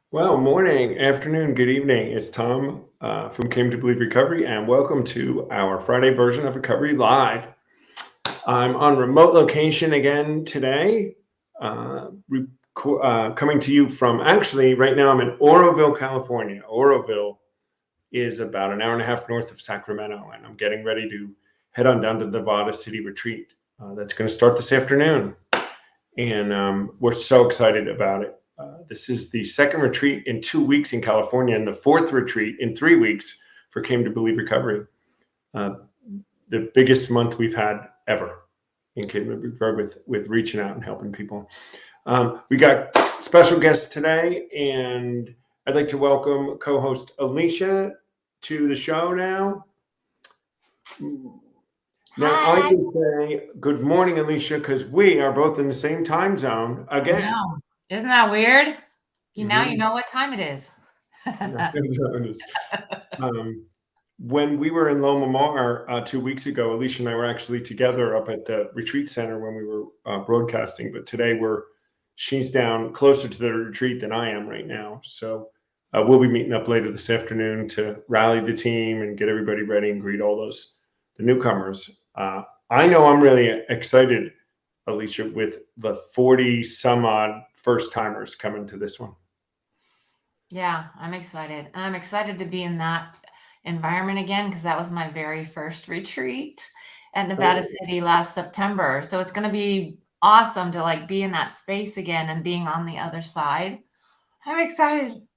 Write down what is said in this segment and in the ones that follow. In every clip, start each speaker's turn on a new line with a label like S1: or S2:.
S1: Well, morning, afternoon, good evening. It's Tom from Came to Believe Recovery, and welcome to our Friday version of Recovery Live. I'm on remote location again today, coming to you from actually right now I'm in Oroville, California. Oroville is about an hour and a half north of Sacramento, and I'm getting ready to head on down to the Nevada City Retreat. That's going to start this afternoon, and we're so excited about it. This is the second retreat in 2 weeks in California and the fourth retreat in 3 weeks for Came to Believe Recovery. The biggest month we've had ever in Came to Believe Recovery with reaching out and helping people. We got special guests today, and I'd like to welcome co-host Alicea to the show now. Now,
S2: Hi.
S1: I can say good morning, Alicea, because we are both in the same time zone again.
S2: I know. Isn't that weird? Now you
S1: Mhm.
S2: know what time it is.
S1: When we were in Loma Mar 2 weeks ago, Alicia and I were actually together up at the retreat center when we were broadcasting. But today she's down closer to the retreat than I am right now. So we'll be meeting up later this afternoon to rally the team and get everybody ready and greet all the newcomers. I know I'm really excited, Alicia, with the 40 some odd first timers coming to this one.
S2: Yeah, I'm excited. And I'm excited to be in that environment again because that was my very first retreat at Nevada City last September. So it's going to be awesome to be in that space again and being on the other side. I'm excited.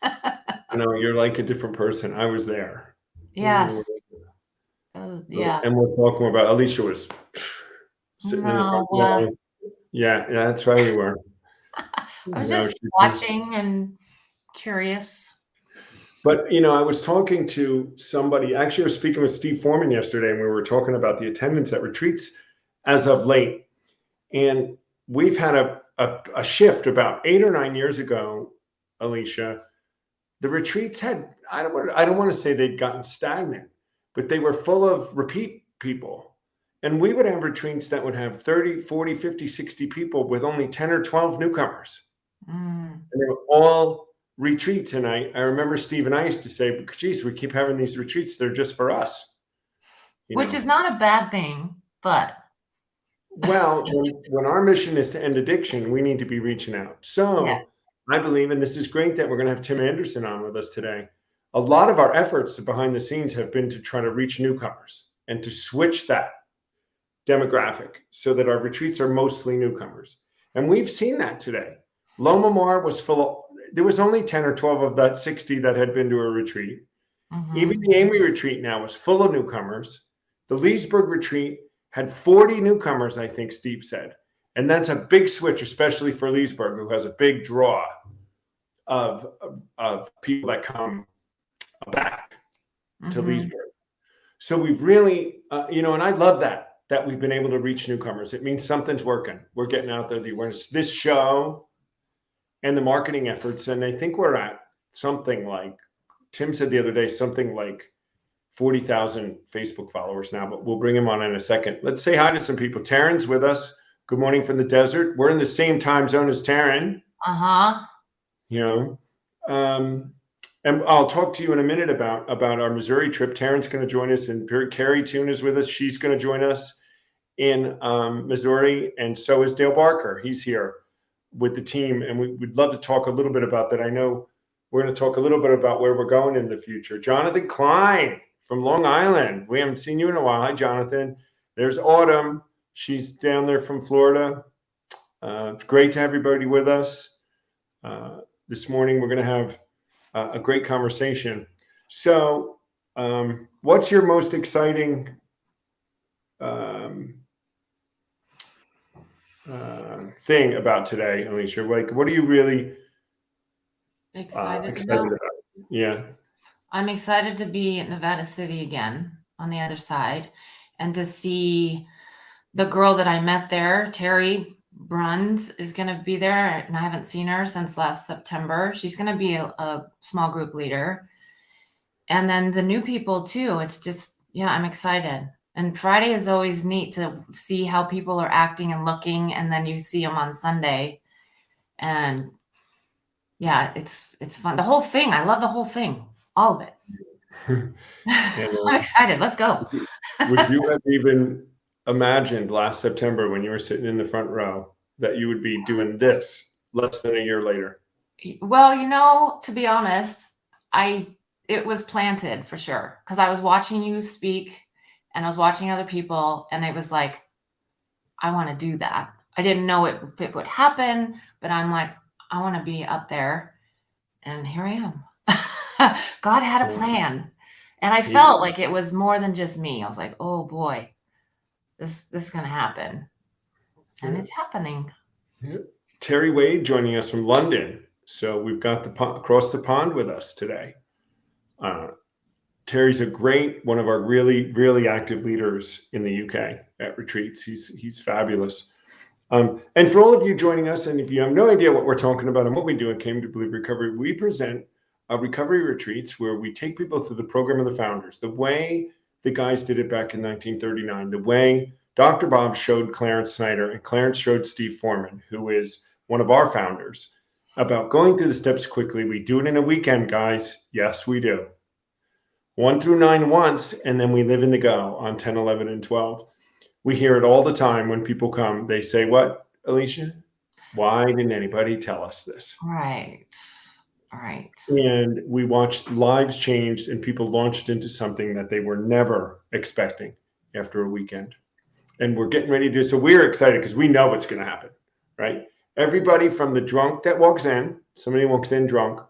S1: I know you're like a different person. I was there.
S2: Yes. Yeah.
S1: And we'll talk more about Alicia was sitting in the front row. Yeah, that's right. We were.
S2: I was just watching and curious.
S1: But, I was talking to somebody, actually, I was speaking with Steve Foreman yesterday, and we were talking about the attendance at retreats as of late. And we've had a shift about 8 or 9 years ago, Alicia. The retreats had, I don't want to say they'd gotten stagnant, but they were full of repeat people. And we would have retreats that would have 30, 40, 50, 60 people with only 10 or 12 newcomers. And they were all retreats. And I remember Steve and I used to say, geez, we keep having these retreats. They're just for us.
S2: Which is not a bad thing, but.
S1: Well, when our mission is to end addiction, we need to be reaching out. So yeah. I believe, and this is great that we're going to have Tim Anderson on with us today. A lot of our efforts behind the scenes have been to try to reach newcomers and to switch that demographic so that our retreats are mostly newcomers. And we've seen that today. Loma Mar was there was only 10 or 12 of that 60 that had been to a retreat. Even the Amy retreat now was full of newcomers. The Leesburg retreat had 40 newcomers, I think Steve said. And that's a big switch, especially for Leesburg, who has a big draw of people that come back to Leesburg. So we've really, and I love that we've been able to reach newcomers. It means something's working. We're getting out there, the awareness, this show and the marketing efforts. And I think we're at something like, Tim said the other day, something like 40,000 Facebook followers now, but we'll bring him on in a second. Let's say hi to some people. Taryn's with us. Good morning from the desert. We're in the same time zone as Taryn. And I'll talk to you in a minute about our Missouri trip. Taryn's going to join us, and Carrie Toon is with us. She's going to join us in Missouri, and so is Dale Barker. He's here with the team, and we'd love to talk a little bit about that. I know we're going to talk a little bit about where we're going in the future. Jonathan Klein from Long Island. We haven't seen you in a while. Hi, Jonathan. There's Autumn. She's down there from Florida. It's great to have everybody with us. This morning, we're going to have a great conversation. So what's your most exciting thing about today, Alicia? Like, what are you really excited about? Yeah.
S2: I'm excited to be in Nevada City again on the other side and to see the girl that I met there, Terry Bruns, is going to be there. And I haven't seen her since last September. She's going to be a small group leader. And then the new people too. It's just, I'm excited. And Friday is always neat to see how people are acting and looking. And then you see them on Sunday. And Yeah, it's fun. The whole thing. I love the whole thing. All of it.
S1: And,
S2: I'm excited. Let's go.
S1: would you have even imagined last September when you were sitting in the front row that you would be doing this less than a year later?
S2: Well, to be honest, it was planted for sure because I was watching you speak and I was watching other people and it was like, I want to do that. I didn't know if it would happen, but I'm like, I want to be up there. And here I am. God had a plan. And I felt like it was more than just me. I was like, oh boy, this is going to happen. And it's happening.
S1: Yeah. Terry Wade joining us from London. So we've got across the pond with us today. Terry's one of our really, really active leaders in the UK at retreats. He's fabulous. And for all of you joining us, and if you have no idea what we're talking about and what we do at Came to Believe Recovery, we present recovery retreats where we take people through the program of the founders, the way the guys did it back in 1939, the way Dr. Bob showed Clarence Snyder and Clarence showed Steve Foreman, who is one of our founders, about going through the steps quickly. We do it in a weekend, guys. Yes, we do. 1 through 9 once, and then we live in the go on 10, 11, and 12. We hear it all the time when people come. They say, what, Alicia? Why didn't anybody tell us this?
S2: Right.
S1: And we watched lives change and people launched into something that they were never expecting after a weekend. And we're getting ready to do, so we're excited because we know what's going to happen, right? Everybody from the drunk that walks in, somebody walks in drunk,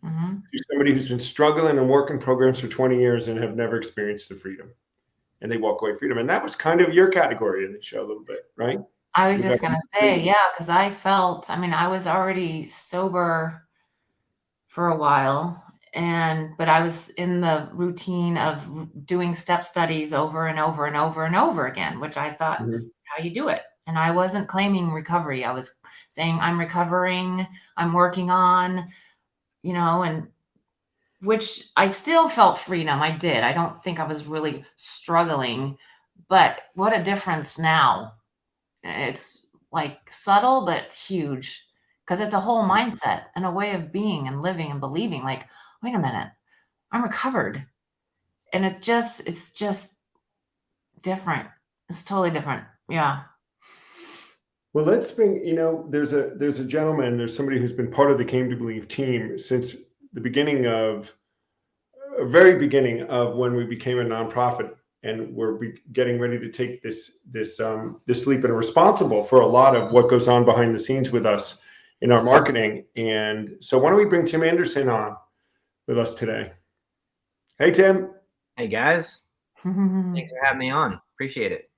S1: to somebody who's been struggling and working programs for 20 years and have never experienced the freedom. And they walk away freedom. And that was kind of your category in the show a little bit, right?
S2: I was just going to say, yeah, because I was already sober for a while, but I was in the routine of doing step studies over and over and over and over again, which I thought was how you do it. And I wasn't claiming recovery. I was saying, I'm recovering, I'm working on, and which I still felt freedom. I did. I don't think I was really struggling, but what a difference now. It's like subtle, but huge because it's a whole mindset and a way of being and living and believing like, wait a minute, I'm recovered. And it's just different. It's totally different. Yeah.
S1: Well, let's bring, there's a gentleman, there's somebody who's been part of the Came to Believe team since the very beginning of when we became a nonprofit, and we're getting ready to take this leap and are responsible for a lot of what goes on behind the scenes with us in our marketing. And so why don't we bring Tim Anderson on with us today? Hey, Tim.
S3: Hey, guys. Thanks for having me on. Appreciate it.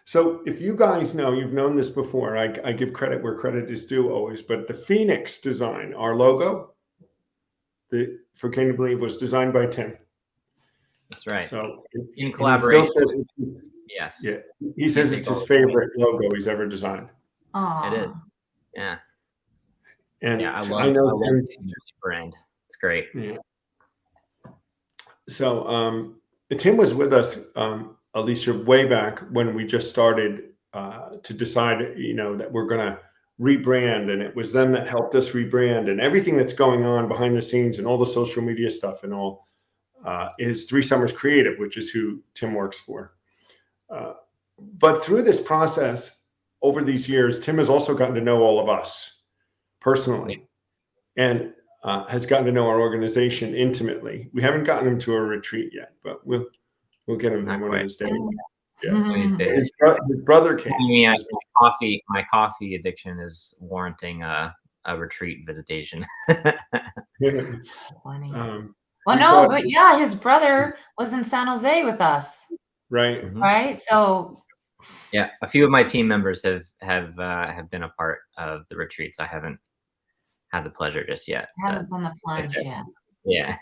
S1: So if you guys know, you've known this before, I give credit where credit is due always, but the Phoenix design, our logo, for Came to Believe, was designed by Tim.
S3: That's right.
S1: So
S3: in collaboration.
S1: Yes. Yeah. He says it's his favorite logo he's ever designed.
S2: Aww.
S3: It is. Yeah.
S1: And
S3: yeah, I love the brand. It's great.
S1: Yeah. So Tim was with us, Alicia, way back when we just started to decide, that we're going to rebrand, and it was them that helped us rebrand, and everything that's going on behind the scenes and all the social media stuff and all is 3 Summers Creative, which is who Tim works for. But through this process, over these years, Tim has also gotten to know all of us personally, and has gotten to know our organization intimately. We haven't gotten him to a retreat yet, but we'll get him one of those days. Yeah. His brother came.
S3: My coffee addiction is warranting a retreat visitation.
S2: Funny. His brother was in San Jose with us.
S1: Right.
S2: Right. So.
S3: Yeah, a few of my team members have been a part of the retreats. I haven't had the pleasure just yet.
S2: Haven't done the plunge yet.
S3: Yeah.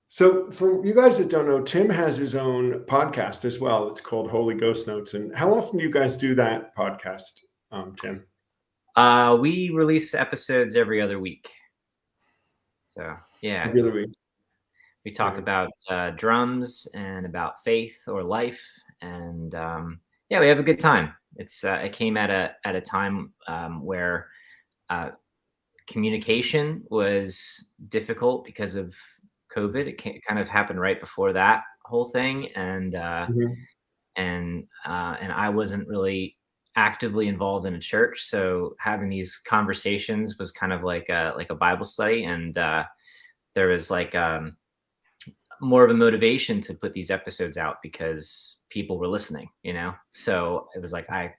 S1: So for you guys that don't know, Tim has his own podcast as well. It's called Holy Ghost Notes. And how often do you guys do that podcast, Tim?
S3: We release episodes every other week. So yeah.
S1: Every other week.
S3: We talk about drums and about faith or life, and we have a good time. It came at a time where communication was difficult because of COVID. It kind of happened right before that whole thing, and I wasn't really actively involved in a church, so having these conversations was kind of like a Bible study, and there was like more of a motivation to put these episodes out because people were listening, so it was like I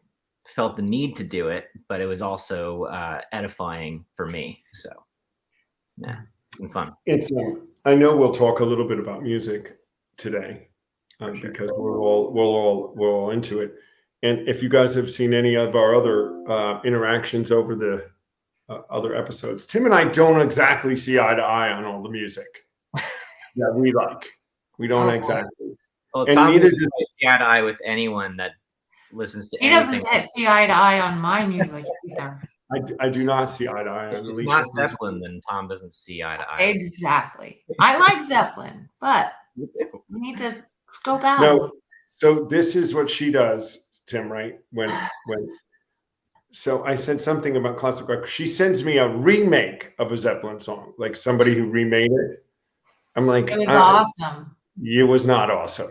S3: felt the need to do it, but it was also edifying for me. So yeah, it's been fun.
S1: I know we'll talk a little bit about music today,
S3: Sure.
S1: because we're all into it. And if you guys have seen any of our other interactions over the other episodes, Tim and I don't exactly see eye to eye on all the music that we like. We don't exactly.
S3: Well,
S1: and
S3: Tom
S1: neither
S3: doesn't see eye to eye with anyone that listens to
S2: He
S3: anything.
S2: doesn't see eye to eye on my music either.
S1: I do not see eye to eye on
S3: If it's
S1: Alicia.
S3: not Zeppelin, then Tom doesn't see eye to eye.
S2: Exactly. I like Zeppelin, but we need to scope out.
S1: No, so this is what she does, Tim, right? So I said something about classic rock. She sends me a remake of a Zeppelin song, like somebody who remade it. I'm like,
S2: It was awesome.
S1: It was not awesome.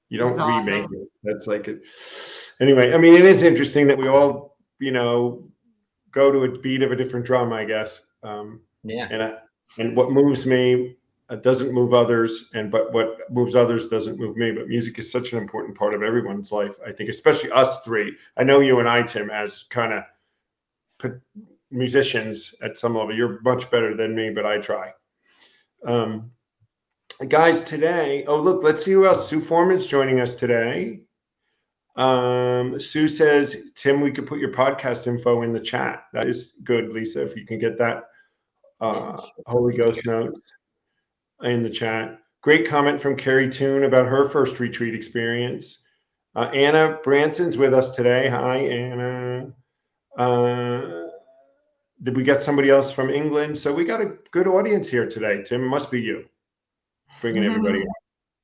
S1: You don't
S2: It
S1: remake it. That's like it. Anyway, I mean, it is interesting that we all, go to a beat of a different drum, I guess.
S3: Yeah.
S1: And what moves me doesn't move others, but what moves others doesn't move me. But music is such an important part of everyone's life, I think, especially us three. I know you and I, Tim, as kind of musicians at some level. You're much better than me, but I try. Guys, today, look, let's see who else. Sue Foreman's joining us today. Sue says, Tim, we could put your podcast info in the chat. That is good, Lisa, if you can get that Holy Ghost notes in the chat. Great comment from Carrie Toon about her first retreat experience. Anna Branson's with us today. Hi, Anna. Did we get somebody else from England? So we got a good audience here today. Tim, it must be you bringing everybody up.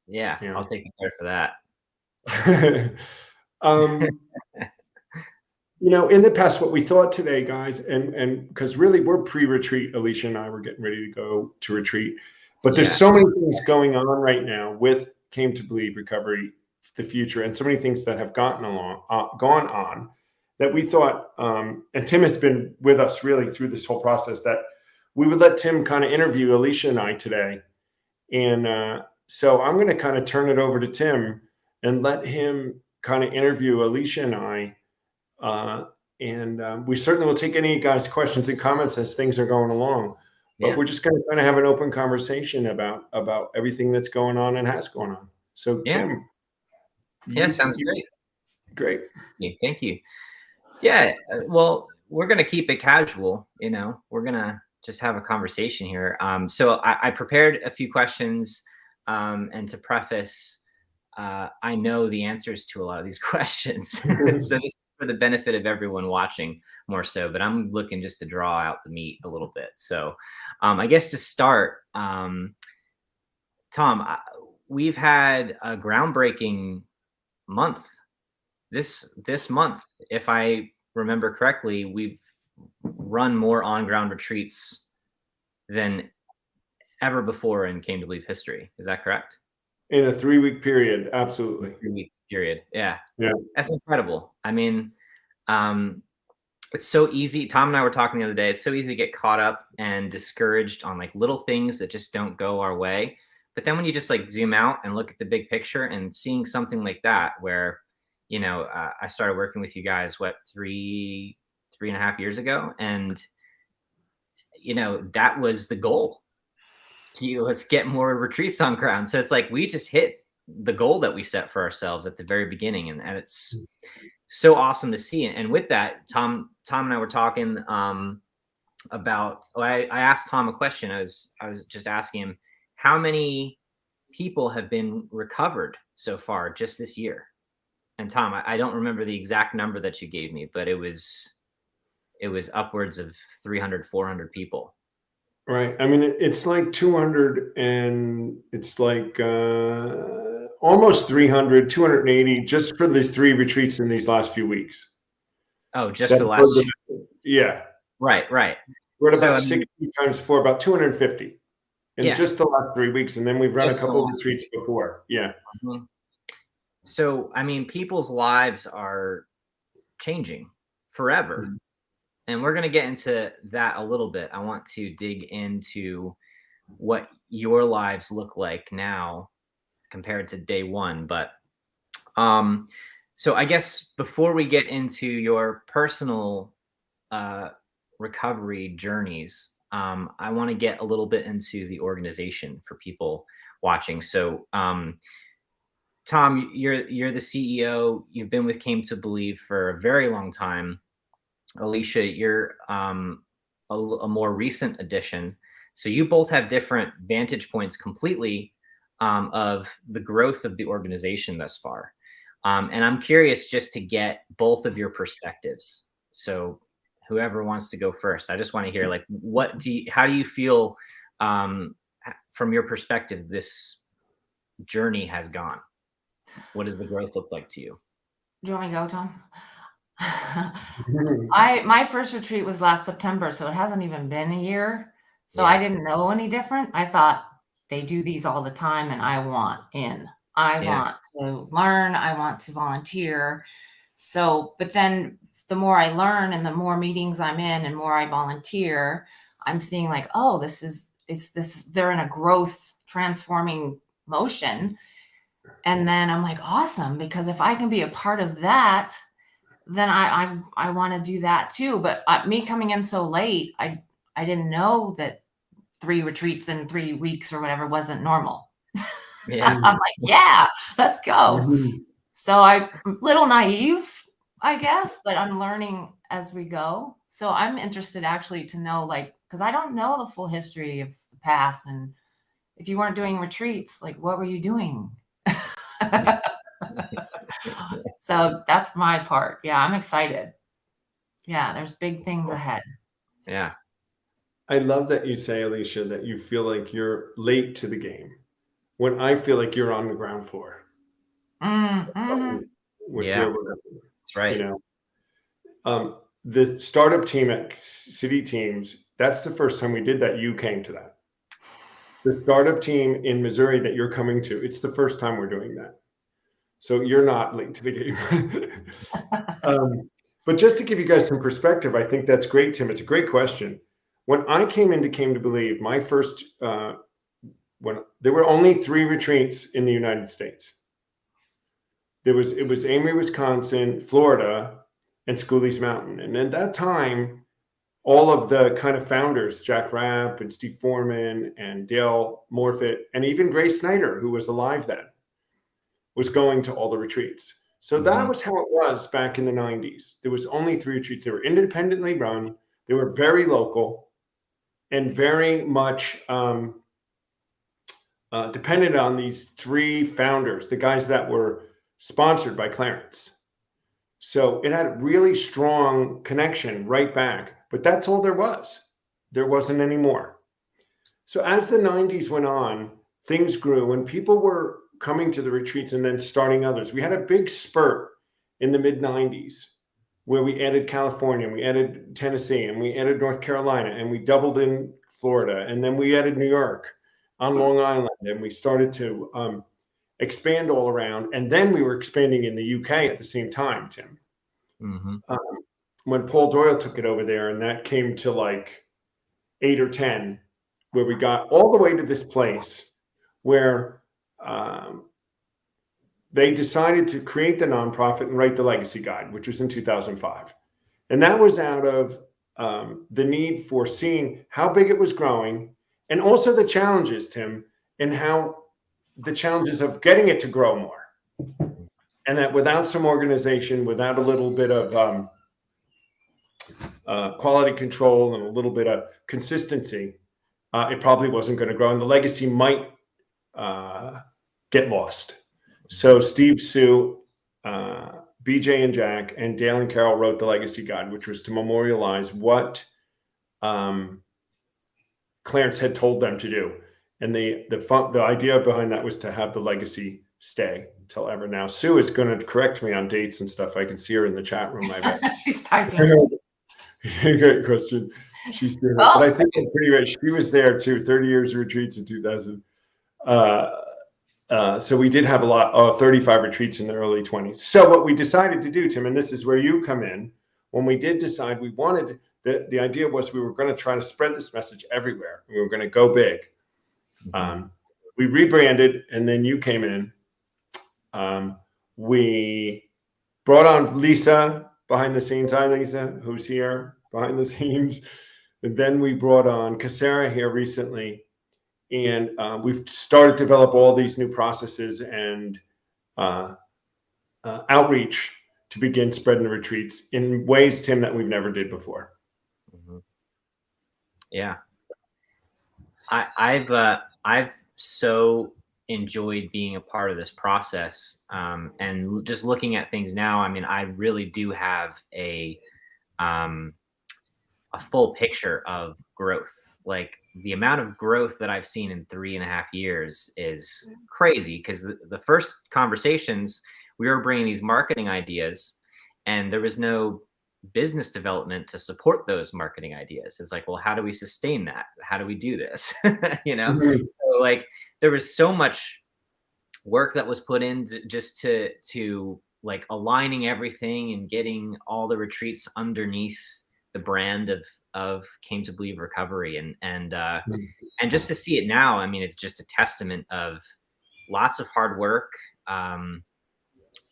S3: Yeah, I'll take the credit for that.
S1: In the past, what we thought today, guys, and because really we're pre-retreat, Alicia and I were getting ready to go to retreat, but there's so many things going on right now with Came to Believe Recovery, the future, and so many things that have gone on that we thought, and Tim has been with us really through this whole process, that we would let Tim kind of interview Alicia and I today. And so I'm going to kind of turn it over to Tim and let him kind of interview Alicia and I. And we certainly will take any guys' questions and comments as things are going along. But we're just going to kind of have an open conversation about everything that's going on and has gone on. So, Tim.
S3: Yeah, sounds great.
S1: Great.
S3: Thank you. Yeah, well, we're going to keep it casual. We're going to just have a conversation here. So I prepared a few questions, and to preface, I know the answers to a lot of these questions. So this is for the benefit of everyone watching more so, but I'm looking just to draw out the meat a little bit. So I guess to start, Tom, we've had a groundbreaking month. This month, if I remember correctly, we've run more on-ground retreats than ever before in Came to Believe history. Is that correct?
S1: In a 3-week period, absolutely.
S3: 3-week period, yeah.
S1: That's
S3: incredible. I mean, it's so easy. Tom and I were talking the other day. It's so easy to get caught up and discouraged on like little things that just don't go our way. But then when you just like zoom out and look at the big picture and seeing something like that, where I started working with you guys, 3.5 years ago, and that was the goal. Let's get more retreats on ground. So it's like we just hit the goal that we set for ourselves at the very beginning, and it's so awesome to see. And with that, Tom and I were talking about. I asked Tom a question. I was just asking him how many people have been recovered so far just this year. And Tom, I don't remember the exact number that you gave me, but it was upwards of 300, 400 people.
S1: Right. I mean, it's like 200 and it's like almost 300, 280 just for these 3 retreats in these last few weeks.
S3: Oh, just for the last.
S1: Yeah.
S3: Right.
S1: We're at about
S3: So, I mean,
S1: 60 times 4, about 250 in
S3: yeah,
S1: just the last 3 weeks, and then we've run a
S3: just the
S1: couple of
S3: last
S1: retreats before. Yeah.
S3: Mhm. So, I mean, people's lives are changing forever.
S1: Mhm.
S3: And we're going to get into that a little bit. I want to dig into what your lives look like now compared to day one. But um, so I guess before we get into your personal uh, recovery journeys, I want to get a little bit into the organization for people watching. So, Tom, you're the CEO. You've been with Came to Believe for a very long time. Alicea, you're a more recent addition. So you both have different vantage points completely of the growth of the organization thus far. And I'm curious just to get both of your perspectives. So whoever wants to go first, I just want to hear like, how do you feel from your perspective, this journey has gone? What does the growth look like to you?
S2: Do you want me to go, Tom? My first retreat was last September, so it hasn't even been a year. So I didn't know any different. I thought they do these all the time and I want in. I want to learn, I want to volunteer. So, but then the more I learn and the more meetings I'm in and more I volunteer, I'm seeing like, oh, they're in a growth transforming motion. And then I'm like, awesome, because if I can be a part of that, then I want to do that too. But me coming in so late, I didn't know that 3 retreats in 3 weeks or whatever wasn't normal.
S3: Yeah.
S2: I'm like, yeah, let's go.
S1: Mhm.
S2: So I'm a little naive, I guess, but I'm learning as we go. So I'm interested actually to know, like, because I don't know the full history of the past. And if you weren't doing retreats, like, what were you doing? So that's my part. Yeah, I'm excited. Yeah, there's big things ahead.
S3: Yeah.
S1: I love that you say, Alicea, that you feel like you're late to the game when I feel like you're on the ground floor
S2: Mm-hmm.
S1: with
S3: Yeah.
S1: where we're going.
S3: That's right.
S1: You know, the startup team at City Teams, that's the first time we did that. You came to that. The startup team in Missouri that you're coming to, it's the first time we're doing that. So you're not late to the game. But just to give you guys some perspective, I think that's great, Tim. It's a great question. When I came to Believe, my first, when there were only 3 retreats in the United States. It was Amory, Wisconsin, Florida, and Schooley's Mountain. And at that time, all of the kind of founders, Jack Rapp and Steve Foreman and Dale Morfitt, and even Grace Snyder, who was alive then, was going to all the retreats. So that was how it was back in the 90s. There was only 3 retreats. They were independently run. They were very local and very much depended on these 3 founders, the guys that were sponsored by Clarence. So it had a really strong connection right back, but that's all there was. There wasn't any more. So as the 90s went on, things grew and people were coming to the retreats and then starting others. We had a big spurt in the mid 90s where we added California, and we added Tennessee, and we added North Carolina, and we doubled in Florida, and then we added New York on Long Island, and we started to expand all around. And then we were expanding in the UK at the same time, Tim. When Paul Doyle took it over there, and that came to like 8 or 10, where we got all the way to this place where they decided to create the nonprofit and write the legacy guide, which was in 2005. And that was out of the need for seeing how big it was growing and also the challenges, Tim, and how the challenges of getting it to grow more. And that without some organization, without a little bit of quality control and a little bit of consistency, it probably wasn't going to grow. And the legacy might get lost. So Steve, Sue, BJ and Jack, and Dale and Carol wrote the legacy guide, which was to memorialize what Clarence had told them to do. And the idea behind that was to have the legacy stay until ever. Now, Sue is going to correct me on dates and stuff. I can see her in the chat room. I bet.
S2: She's typing.
S1: Great question. She's doing it.
S2: Oh.
S1: But I think it's pretty rich. She was there too, 30 years of retreats in 2000. So we did have a lot of 35 retreats in the early 20s. So what we decided to do, Tim, and this is where you come in, when we did decide we wanted, the idea was we were going to try to spread this message everywhere. We were going to go big. We rebranded, and then you came in. We brought on Lisa behind the scenes. Hi, Lisa, who's here behind the scenes. And then we brought on Casera here recently. And we've started to develop all these new processes and outreach to begin spreading the retreats in ways, Tim, that we've never did before.
S3: Yeah. I've so enjoyed being a part of this process, and just looking at things now. I mean, I really do have a full picture of growth. Like the amount of growth that I've seen in 3.5 years is crazy, because the first conversations, we were bringing these marketing ideas and there was no business development to support those marketing ideas. It's like, well, how do we sustain that? How do we do this? You know, so like there was so much work that was put in just to like aligning everything and getting all the retreats underneath the brand of Came to Believe Recovery, and just to see it now, I mean, it's just a testament of lots of hard work,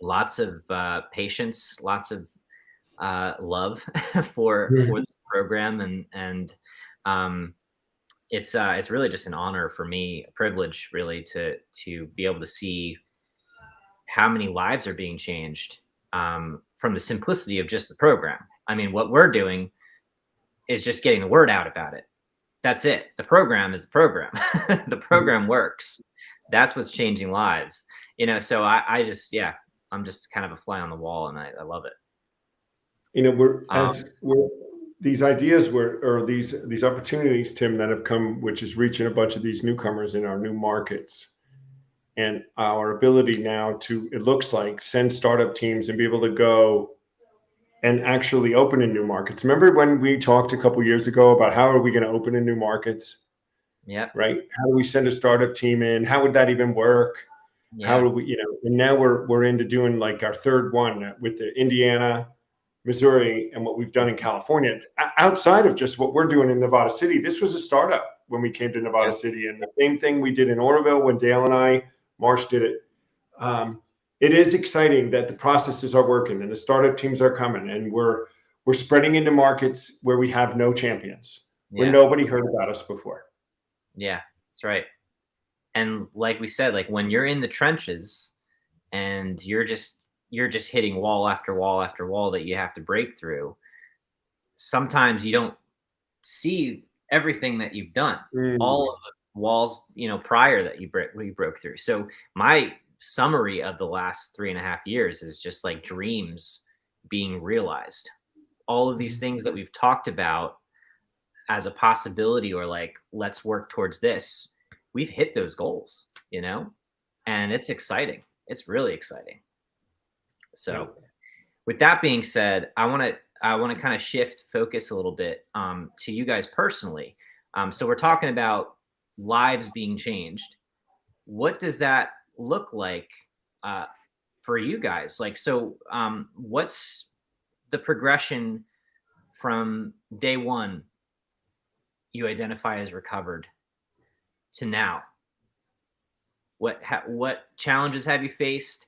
S3: lots of patience, lots of love for this program, and it's really just an honor for me, a privilege really to be able to see how many lives are being changed from the simplicity of just the program. I mean, what we're doing is just getting the word out about it. That's it. The program is the program. The program works. That's what's changing lives. You know, so I just, yeah, I'm just kind of a fly on the wall, and I love it.
S1: You know, these ideas or these opportunities, Tim, that have come, which is reaching a bunch of these newcomers in our new markets, and our ability now to, it looks like, send startup teams and be able to go and actually open in new markets. Remember when we talked a couple of years ago about how are we going to open in new markets?
S3: Yeah.
S1: Right. How do we send a startup team in? How would that even work? Yeah. How do we, you know, and now we're into doing like our third one with the Indiana, Missouri, and what we've done in California. Outside of just what we're doing in Nevada City, this was a startup when we came to Nevada City. And the same thing we did in Oroville when Dale and I, Marsh did it. It is exciting that the processes are working and the startup teams are coming, and we're spreading into markets where we have no champions, where nobody heard about us before.
S3: Yeah, that's right. And like we said, like when you're in the trenches and you're just hitting wall after wall after wall that you have to break through, sometimes you don't see everything that you've done, all of the walls, you know, prior that you broke through. So my summary of the last 3.5 years is just like dreams being realized. All of these things that we've talked about as a possibility, or like, let's work towards this, we've hit those goals, you know, and it's exciting. It's really exciting. So with that being said, I want to kind of shift focus a little bit to you guys personally. So we're talking about lives being changed. What does that look like for you guys? Like, so what's the progression from day one you identify as recovered to now? What challenges have you faced?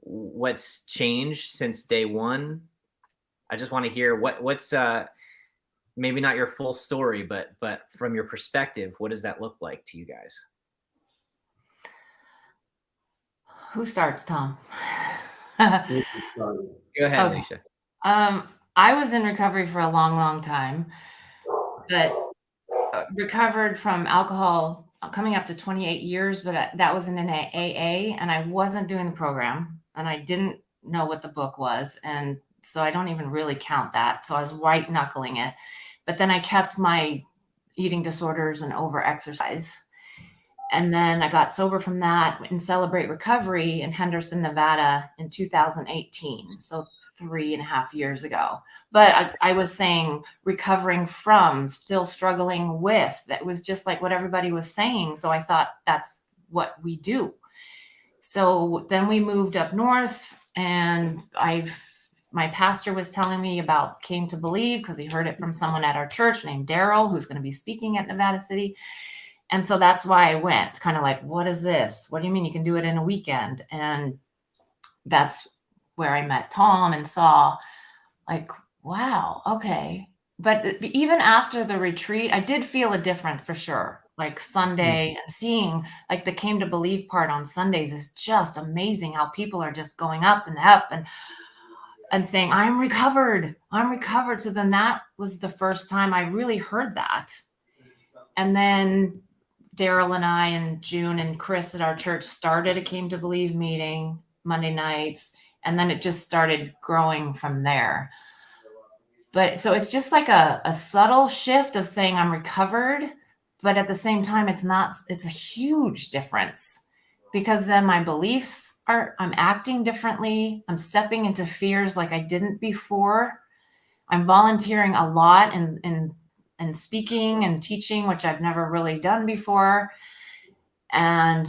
S3: What's changed since day one? I just want to hear what's maybe not your full story, but from your perspective, what does that look like to you guys?
S2: Who starts, Tom?
S3: Go ahead,
S2: Okay.
S3: Alicia.
S2: I was in recovery for a long, long time, but recovered from alcohol coming up to 28 years, but that was in an AA, and I wasn't doing the program, and I didn't know what the book was, and so I don't even really count that. So I was white knuckling it, but then I kept my eating disorders and over exercise. And then I got sober from that in Celebrate Recovery in Henderson, Nevada in 2018. So 3.5 years ago. But I was saying recovering from, still struggling with. That was just like what everybody was saying. So I thought that's what we do. So then we moved up north, and my pastor was telling me about Came to Believe because he heard it from someone at our church named Daryl, who's going to be speaking at Nevada City. And so that's why I went, kind of like, what is this? What do you mean you can do it in a weekend? And that's where I met Tom and saw, like, wow, okay. But even after the retreat, I did feel a different for sure. Like Sunday, seeing like the Came to Believe part on Sundays is just amazing how people are just going up and saying, I'm recovered. So then that was the first time I really heard that. And then Daryl and I and June and Chris at our church started a Came to Believe meeting Monday nights. And then it just started growing from there. But so it's just like a subtle shift of saying I'm recovered, but at the same time, it's a huge difference, because then my beliefs I'm acting differently. I'm stepping into fears like I didn't before. I'm volunteering a lot and speaking and teaching, which I've never really done before. And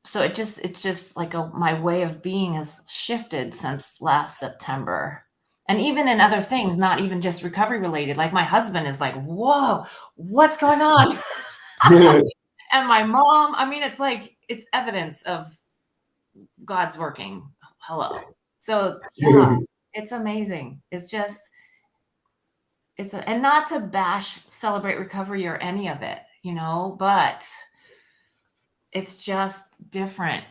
S2: so it's just like my way of being has shifted since last September. And even in other things, not even just recovery related, like my husband is like, whoa, what's going on? And my mom, I mean, it's like, it's evidence of God's working. Hello. So yeah, it's amazing. It's just, and not to bash Celebrate Recovery or any of it, but it's just different,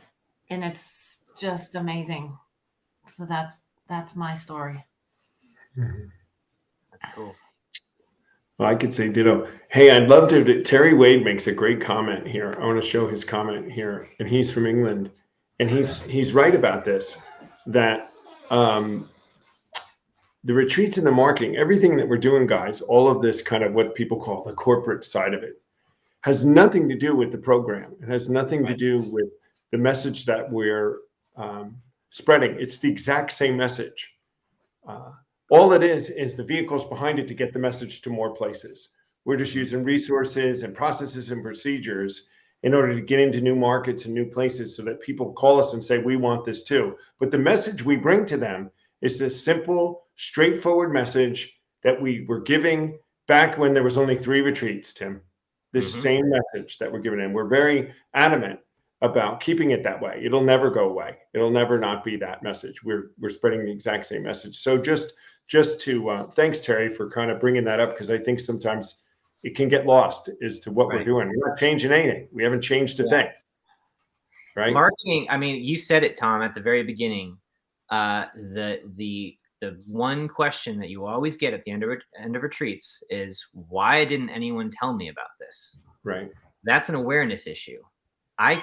S2: and it's just amazing. So that's my story.
S3: That's cool.
S1: Well, I could say ditto. Hey, I'd love to. Terry Wade makes a great comment here. I want to show his comment here, and he's from England, and he's right about this, that the retreats and the marketing, everything that we're doing, guys, all of this kind of what people call the corporate side of it, has nothing to do with the program. It has nothing to do with the message that we're spreading. It's the exact same message. All it is the vehicles behind it to get the message to more places. We're just using resources and processes and procedures in order to get into new markets and new places so that people call us and say, we want this too. But the message we bring to them is this simple, straightforward message that we were giving back when there was only 3 retreats, Tim. This same message that we're giving in. We're very adamant about keeping it that way. It'll never go away. It'll never not be that message. We're spreading the exact same message. So just to thanks, Terry, for kind of bringing that up, because I think sometimes it can get lost as to what we're doing. We're not changing anything. We haven't changed a thing. Right?
S3: Marketing. I mean, you said it, Tom, at the very beginning. The one question that you always get at the end of retreats is, why didn't anyone tell me about this?
S1: Right. That's
S3: an awareness issue. I'm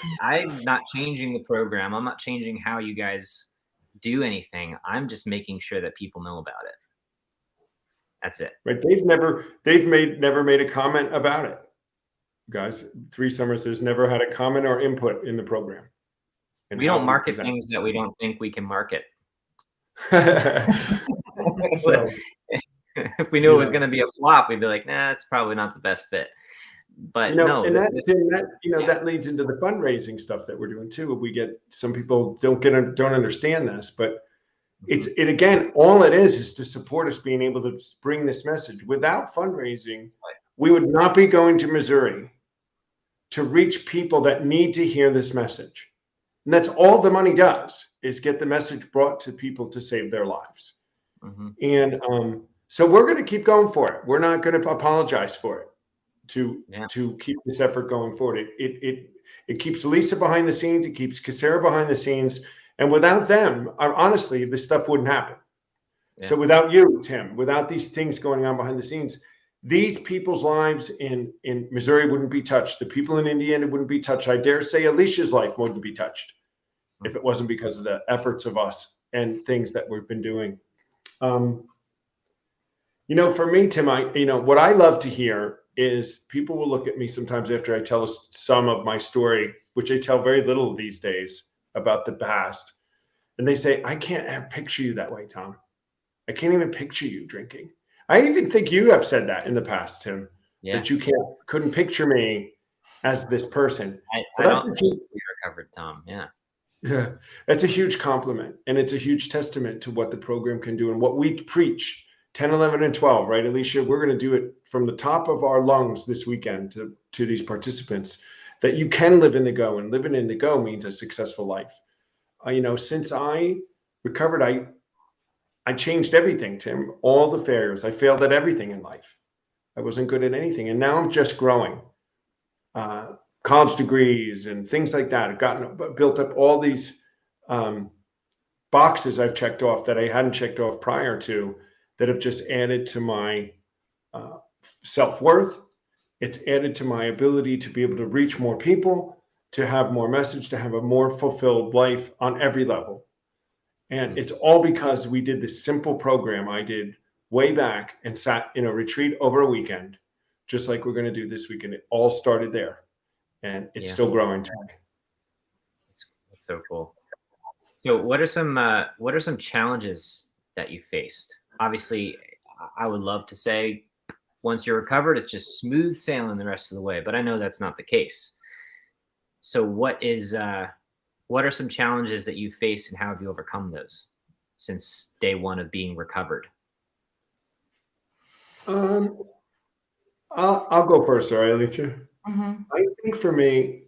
S3: not changing the program. I'm not changing how you guys do anything. I'm just making sure that people know about it. That's it.
S1: Right. They've never made a comment about it. Guys, 3 summers, there's never had a comment or input in the program.
S3: And we don't market things that we don't think we can market.
S1: So,
S3: if we knew it was going to be a flop, we'd be like, nah, it's probably not the best fit. But no,
S1: and that leads into the fundraising stuff that we're doing too. We get some people don't understand this, but it again, all it is to support us being able to bring this message. Without fundraising, we would not be going to Missouri to reach people that need to hear this message. And that's all the money does, is get the message brought to people to save their lives. And so we're going to keep going for it. We're not going to apologize for it to keep this effort going forward. It keeps Lisa behind the scenes. It keeps Casera behind the scenes. And without them, honestly, this stuff wouldn't happen. Yeah. So without you, Tim, without these things going on behind the scenes, these people's lives in Missouri wouldn't be touched. The people in Indiana wouldn't be touched. I dare say Alicia's life wouldn't be touched if it wasn't because of the efforts of us and things that we've been doing. For me, Tim, what I love to hear is people will look at me sometimes after I tell some of my story, which I tell very little these days about the past. And they say, I can't picture you that way, Tom. I can't even picture you drinking. I even think you have said that in the past, Tim, that you couldn't picture me as this person.
S3: I don't think we recovered, Tom. Yeah.
S1: Yeah, that's a huge compliment. And it's a huge testament to what the program can do and what we preach 10, 11, and 12, right, Alicia? We're going to do it from the top of our lungs this weekend to these participants, that you can live in the go, and living in the go means a successful life. Since I recovered, I changed everything, Tim, all the failures. I failed at everything in life. I wasn't good at anything. And now I'm just growing. College degrees and things like that. I've built up all these boxes I've checked off that I hadn't checked off prior to, that have just added to my self-worth. It's added to my ability to be able to reach more people, to have more message, to have a more fulfilled life on every level. And it's all because we did this simple program I did way back and sat in a retreat over a weekend, just like we're going to do this weekend. It all started there, and it's still growing today.
S3: That's so cool. So what are some challenges that you faced? Obviously, I would love to say once you're recovered, it's just smooth sailing the rest of the way, but I know that's not the case. So what are some challenges that you faced, and how have you overcome those since day one of being recovered?
S1: I'll go first, sorry, Alicia. I think for me,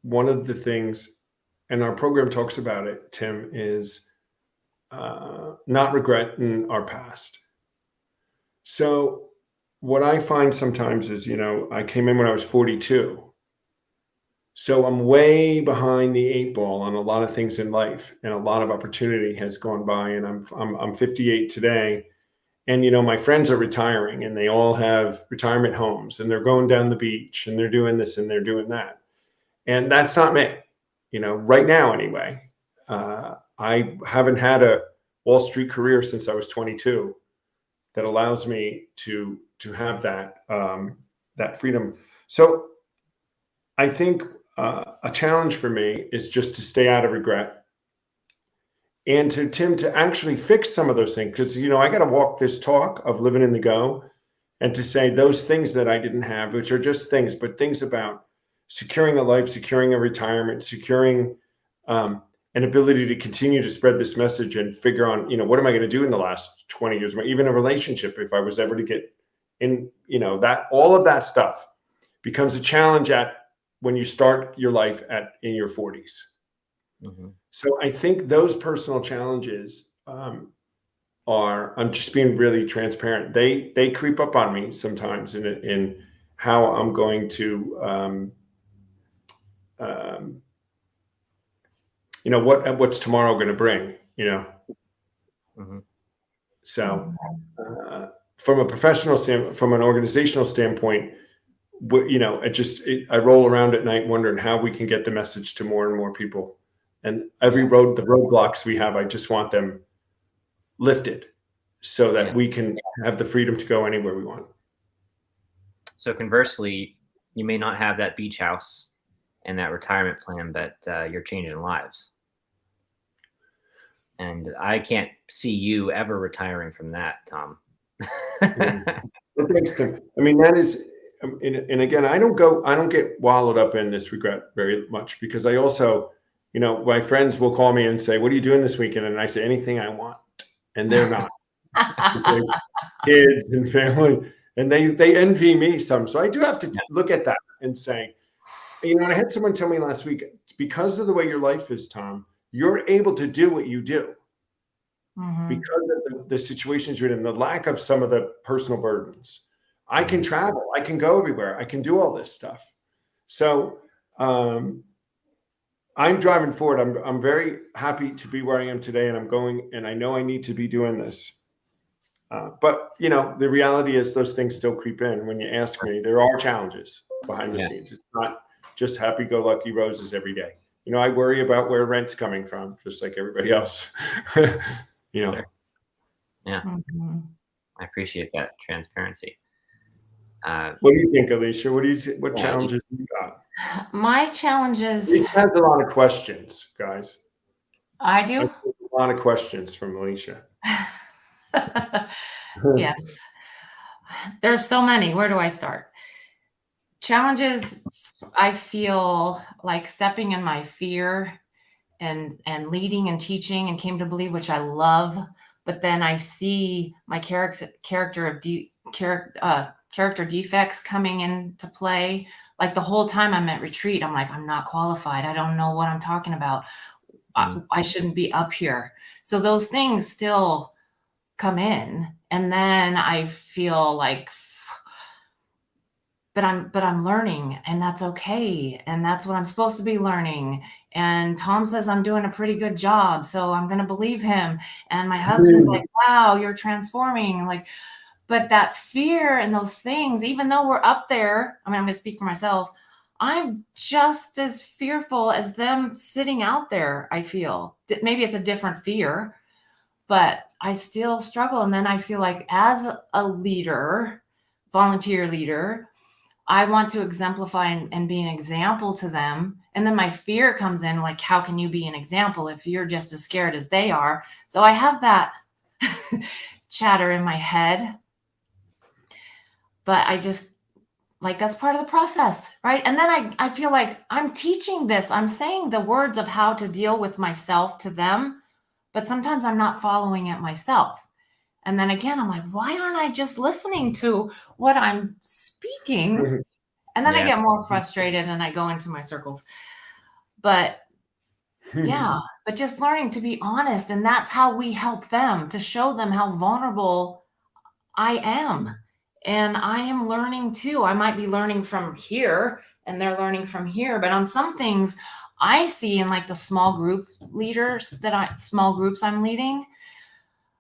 S1: one of the things, and our program talks about it, Tim, is not regretting our past. So what I find sometimes is, I came in when I was 42. So I'm way behind the 8 ball on a lot of things in life, and a lot of opportunity has gone by, and I'm 58 today. And, my friends are retiring, and they all have retirement homes, and they're going down the beach, and they're doing this and they're doing that. And that's not me, right now anyway. I haven't had a Wall Street career since I was 22 that allows me to have that freedom. So I think a challenge for me is just to stay out of regret, and to Tim, to actually fix some of those things. Because, I got to walk this talk of living in the go, and to say those things that I didn't have, which are just things, but things about securing a life, securing a retirement, securing an ability to continue to spread this message and figure on, what am I going to do in the last 20 years, even a relationship, if I was ever to get in, that all of that stuff becomes a challenge when you start your life in your 40s. Mm-hmm. So I think those personal challenges I'm just being really transparent. They creep up on me sometimes in how I'm going to, what's tomorrow going to bring, Mm-hmm. So from a professional standpoint, from an organizational standpoint, I roll around at night wondering how we can get the message to more and more people. And the roadblocks we have, I just want them lifted so that we can have the freedom to go anywhere we want.
S3: So conversely, you may not have that beach house and that retirement plan, but you're changing lives. And I can't see you ever retiring from that, Tom.
S1: Thanks, Tim. I mean, that is, and again, I don't get wallowed up in this regret very much, because I also, my friends will call me and say, what are you doing this weekend? And I say, anything I want. And they're not. Kids and family. And they envy me some. So I do have to look at that and say, I had someone tell me last week, it's because of the way your life is, Tom, you're able to do what you do. Mm-hmm. Because of the situations you're in, the lack of some of the personal burdens. I can travel. I can go everywhere. I can do all this stuff. So I'm driving forward. I'm very happy to be where I am today, and I'm going, and I know I need to be doing this. But the reality is those things still creep in. When you ask me, there are challenges behind the scenes. It's not just happy-go-lucky roses every day. I worry about where rent's coming from, just like everybody else.
S3: Yeah. Mm-hmm. I appreciate that transparency.
S1: What do you think, Alicia? What
S3: Yeah,
S1: challenges you got?
S2: My challenges,
S1: Alicia has a lot of questions, guys.
S2: I
S1: I
S2: do.
S1: get a lot of questions from Alicia.
S2: Yes. There's so many. Where do I start? Challenges, I feel like stepping in my fear and leading and teaching and came to believe, which I love. But then I see my character defects coming into play. Like the whole time I'm at retreat, I'm like, I'm not qualified. I don't know what I'm talking about. I shouldn't be up here. So those things still come in. And then I feel like, but I'm learning, and that's okay. And that's what I'm supposed to be learning. And Tom says I'm doing a pretty good job, so I'm going to believe him. And my husband's like, wow, you're transforming. Like, but that fear and those things, even though we're up there, I mean, I'm going to speak for myself. I'm just as fearful as them sitting out there. I feel maybe it's a different fear, but I still struggle. And then I feel like as a leader, volunteer leader, I want to exemplify and be an example to them. And then my fear comes in, like, how can you be an example if you're just as scared as they are? So I have that chatter in my head, but I just like, that's part of the process, right? And then I feel like I'm teaching this. I'm saying the words of how to deal with myself to them, but sometimes I'm not following it myself. And then again, I'm like, why aren't I just listening to what I'm speaking? And then I get more frustrated and I go into my circles. But yeah, but just learning to be honest. And that's how we help them, to show them how vulnerable I am. And I am learning too. I might be learning from here and they're learning from here. But on some things I see in like the small groups I'm leading,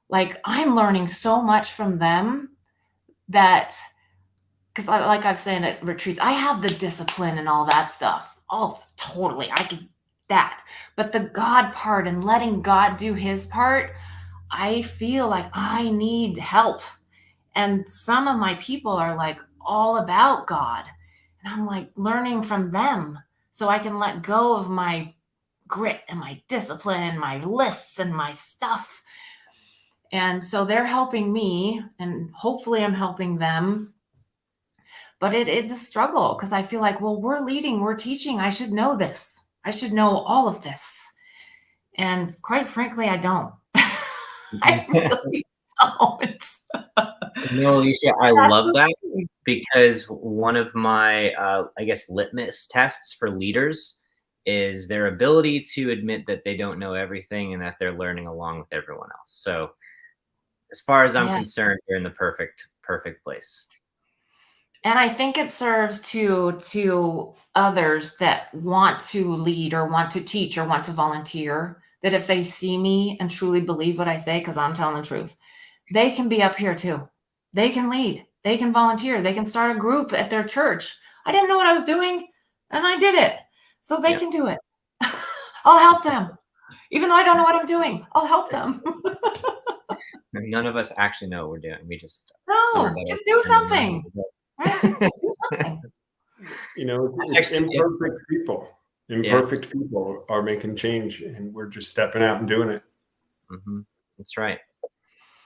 S2: like I'm learning so much from them that, because like I've said at retreats, I have the discipline and all that stuff. Oh, totally. I could that. But the God part and letting God do his part, I feel like I need help. And some of my people are like all about God. And I'm like learning from them so I can let go of my grit and my discipline and my lists and my stuff. And so they're helping me, and hopefully I'm helping them. But it is a struggle because I feel like, well, we're leading, we're teaching. I should know this. I should know all of this. And quite frankly, I don't. I really don't.
S3: No, Alicia, I
S2: That's
S3: love that
S2: okay.
S3: because one of my, I guess, litmus tests for leaders is their ability to admit that they don't know everything and that they're learning along with everyone else. So, as far as I'm
S2: Yeah.
S3: concerned, you're in the perfect place.
S2: And I think it serves to others that want to lead or want to teach or want to volunteer, that if they see me and truly believe what I say, because I'm telling the truth, they can be up here too. They can lead, they can volunteer, they can start a group at their church. I didn't know what I was doing, and I did it. So they can do it. I'll help them. Even though I don't know what I'm doing, I'll help them.
S3: None of us actually know what we're doing. We just
S2: No, just do something. Right? Just do something.
S1: You know,
S3: That's
S1: it's
S3: actually-
S1: imperfect people. Imperfect people are making change, and we're just stepping out and doing it.
S3: That's right.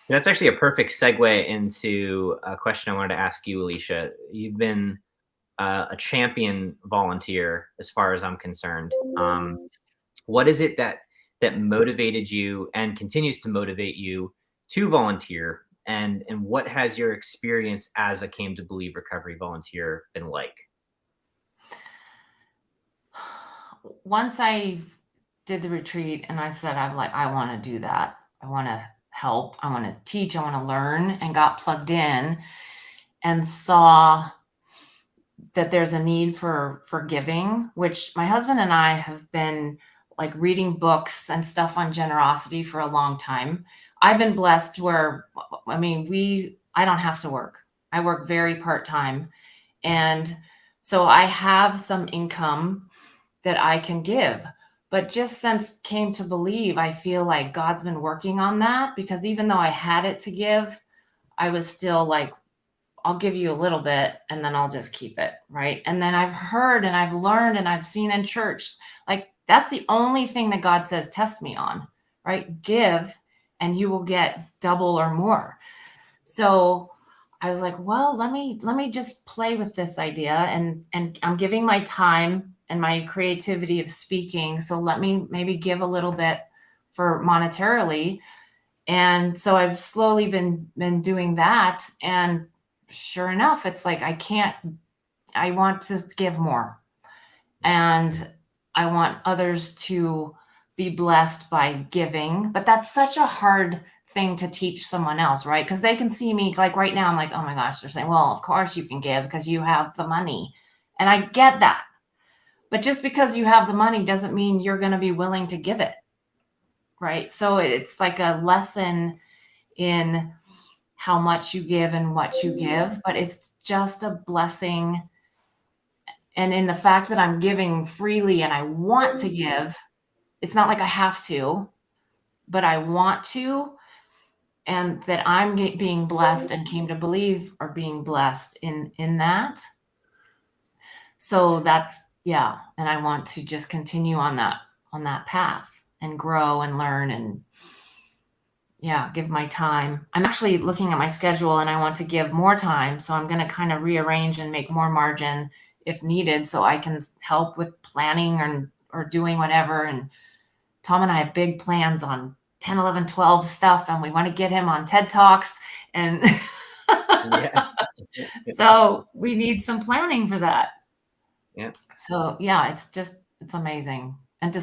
S3: That's actually a perfect segue into a question I wanted to ask you, Alicia. You've been a champion volunteer, as far as I'm concerned. What is it that motivated you and continues to motivate you to volunteer? And what has your experience as a Came to Believe recovery volunteer been like?
S2: Once I did the retreat and I said, I want to do that. I want to help. I want to teach. I want to learn, and got plugged in and saw that there's a need for giving, which my husband and I have been like reading books and stuff on generosity for a long time. I've been blessed where, I mean, I don't have to work. I work very part-time. And so I have some income that I can give. But just since Came to Believe, I feel like God's been working on that, because even though I had it to give, I was still like, I'll give you a little bit and then I'll just keep it, right? And then I've heard and I've learned and I've seen in church, like that's the only thing that God says test me on, right? Give and you will get double or more. So I was like, well, let me just play with this idea, and I'm giving my time and my creativity of speaking. So let me maybe give a little bit for monetarily. And so I've slowly been doing that. And sure enough, it's like I want to give more. And I want others to be blessed by giving. But that's such a hard thing to teach someone else, right? Because they can see me, like right now, I'm like, oh my gosh, they're saying, well, of course you can give because you have the money. And I get that. But just because you have the money doesn't mean you're going to be willing to give it, right? So it's like a lesson in how much you give and what you give, but it's just a blessing. And in the fact that I'm giving freely and I want to give, it's not like I have to, but I want to, and that I'm being blessed and came to believe are being blessed in that. So that's, yeah. And I want to just continue on that path and grow and learn and give my time. I'm actually looking at my schedule and I want to give more time. So I'm going to kind of rearrange and make more margin if needed so I can help with planning or doing whatever. And Tom and I have big plans on 10, 11, 12 stuff, and we want to get him on TED Talks. And so we need some planning for that.
S3: Yeah.
S2: So it's amazing. And to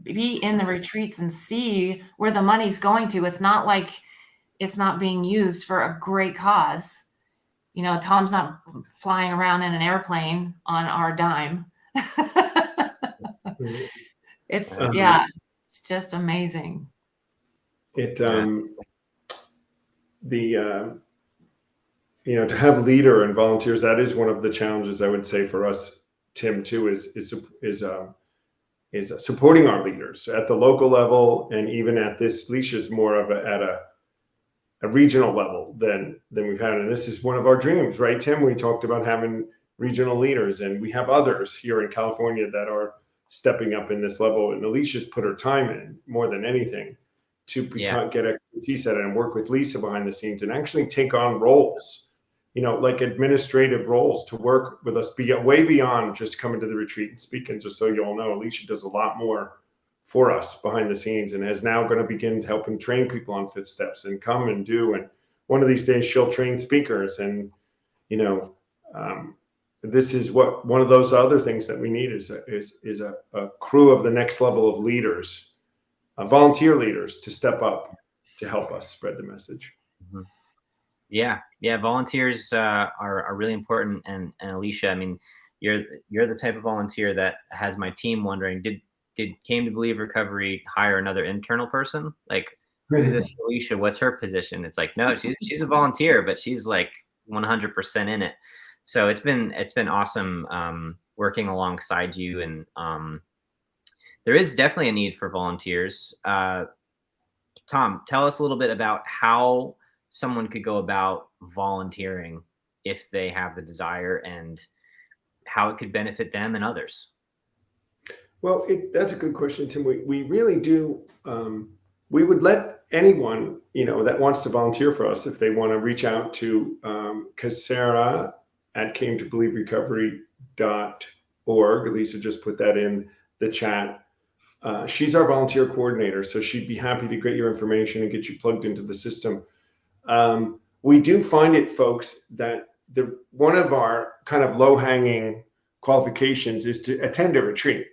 S2: be in the retreats and see where the money's going to, it's not like it's not being used for a great cause. You know, Tom's not flying around in an airplane on our dime. It's just amazing.
S1: To have leader and volunteers, that is one of the challenges I would say for us, Tim, too, is supporting our leaders at the local level, and even at this Alicia's more of at a regional level than we've had. And this is one of our dreams, right, Tim? We talked about having regional leaders, and we have others here in California that are stepping up in this level. And Alicia's put her time in more than anything to get expertise at it and work with Lisa behind the scenes and actually take on roles, like administrative roles, to work with us way beyond just coming to the retreat and speaking. Just so you all know, Alicia does a lot more for us behind the scenes and is now going to begin helping train people on fifth steps and come and do. And one of these days she'll train speakers. And, this is one of those other things that we need is a crew of the next level of leaders, volunteer leaders, to step up to help us spread the message.
S3: Mm-hmm. Yeah. Volunteers are really important. And Alicia, I mean, you're the type of volunteer that has my team wondering, did Came to Believe Recovery hire another internal person? Like, who's this Alicia? What's her position? It's like, no, she's a volunteer, but she's like 100% in it. So it's been awesome working alongside you. And there is definitely a need for volunteers. Tom, tell us a little bit about how someone could go about volunteering if they have the desire, and how it could benefit them and others.
S1: Well, that's a good question, Tim. We really do. We would let anyone, that wants to volunteer for us, if they want to reach out to Sarah at cametobelieverecovery.org. Lisa just put that in the chat. She's our volunteer coordinator, so she'd be happy to get your information and get you plugged into the system. We do find it, folks, that one of our kind of low-hanging qualifications is to attend a retreat.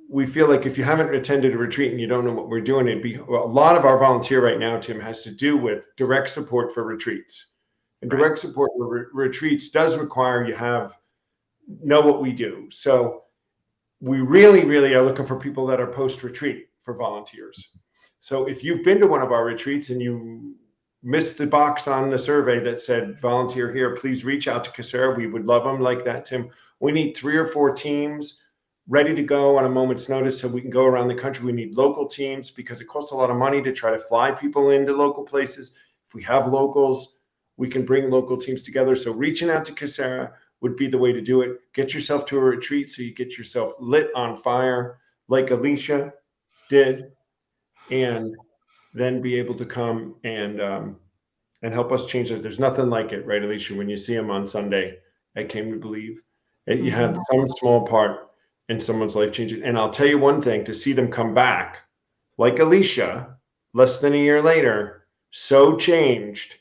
S1: We feel like if you haven't attended a retreat and you don't know what we're doing, a lot of our volunteer right now, Tim, has to do with direct support for retreats. And direct support for retreats does require you know what we do. So we really, really are looking for people that are post-retreat for volunteers. So if you've been to one of our retreats and you missed the box on the survey that said volunteer here, please reach out to Casera. We would love them like that, Tim. We need 3 or 4 teams ready to go on a moment's notice so we can go around the country. We need local teams because it costs a lot of money to try to fly people into local places. If we have locals, we can bring local teams together. So reaching out to Casera would be the way to do it. Get yourself to a retreat so you get yourself lit on fire like Alicea did, and then be able to come and help us change it. There's nothing like it, right, Alicea? When you see them on Sunday, I came to believe that you have some small part in someone's life changing. And I'll tell you one thing, to see them come back like Alicea less than a year later, so changed,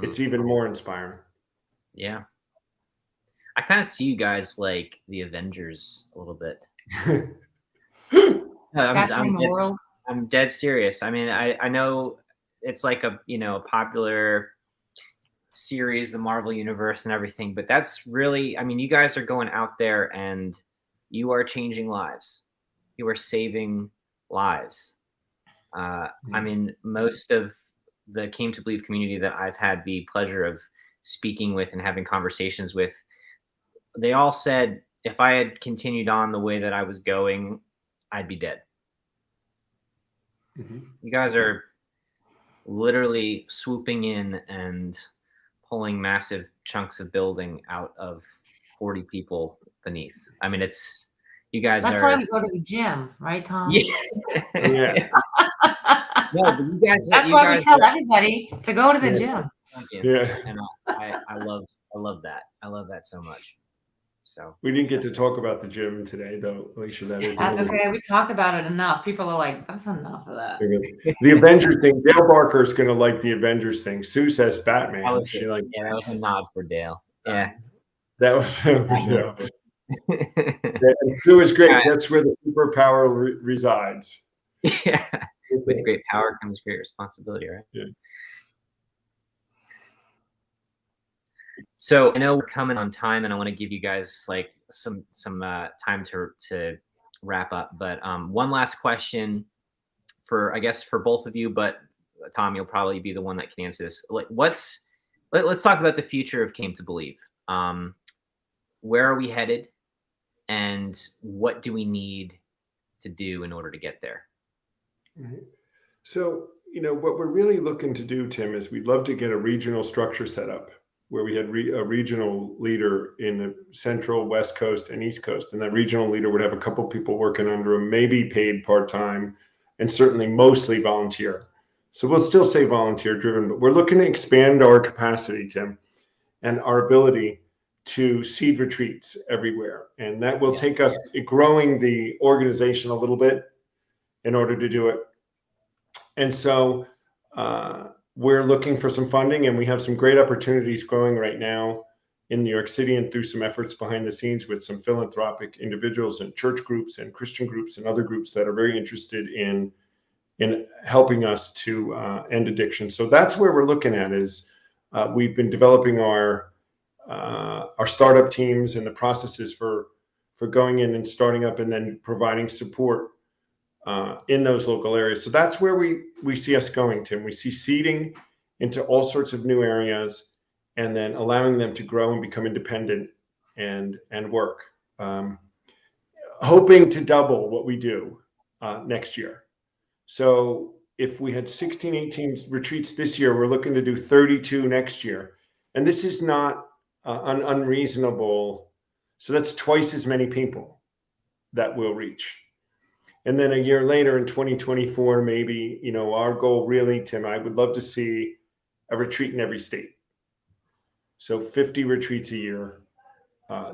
S1: it's even more inspiring.
S3: Yeah. I kind of see you guys like the Avengers a little bit. I'm dead serious. I mean, I know it's like a, you know, popular series, the Marvel universe and everything, but that's really, I mean, you guys are going out there and you are changing lives. You are saving lives. I mean, most of the Came to Believe community that I've had the pleasure of speaking with and having conversations with, they all said, if I had continued on the way that I was going, I'd be dead. You guys are literally swooping in and pulling massive chunks of building out of 40 people beneath. I mean, it's, you guys
S2: That's why we go to the gym, right, Tom?
S3: Yeah. No, but you guys.
S2: That's why we tell everybody to go to the gym.
S1: Yeah.
S3: And I love that. I love that so much. So
S1: we didn't get to talk about the gym today, though, Alicea.
S2: That's okay. We talk about it enough. People are like, that's enough of that.
S1: The Avengers thing. Dale Barker is going to like the Avengers thing. Sue says Batman.
S3: That was a nod for Dale. Yeah,
S1: that was for Dale. Sue is great. That's where the superpower resides.
S3: Yeah, with great power comes great responsibility, right?
S1: Yeah.
S3: So I know we're coming on time, and I want to give you guys like some time to wrap up. But one last question for, I guess, for both of you. But Tom, you'll probably be the one that can answer this. Like, let's talk about the future of Came to Believe. Where are we headed, and what do we need to do in order to get there?
S1: So, you know, what we're really looking to do, Tim, is we'd love to get a regional structure set up where we had a regional leader in the Central, West Coast, and East Coast. And that regional leader would have a couple people working under him, maybe paid part-time, and certainly mostly volunteer. So we'll still say volunteer-driven, but we're looking to expand our capacity, Tim, and our ability to seed retreats everywhere. And that will take us growing the organization a little bit in order to do it. And so we're looking for some funding, and we have some great opportunities growing right now in New York City and through some efforts behind the scenes with some philanthropic individuals and church groups and Christian groups and other groups that are very interested in helping us to end addiction. So that's where we're looking at is we've been developing our startup teams and the processes for going in and starting up and then providing support in those local areas. So that's where we see us going, Tim. We see seeding into all sorts of new areas and then allowing them to grow and become independent and work. Hoping to double what we do next year. So if we had 16, 18 retreats this year, we're looking to do 32 next year. And this is not unreasonable. So that's twice as many people that we'll reach. And then a year later in 2024, maybe, you know, our goal really, Tim, I would love to see a retreat in every state. So 50 retreats a year,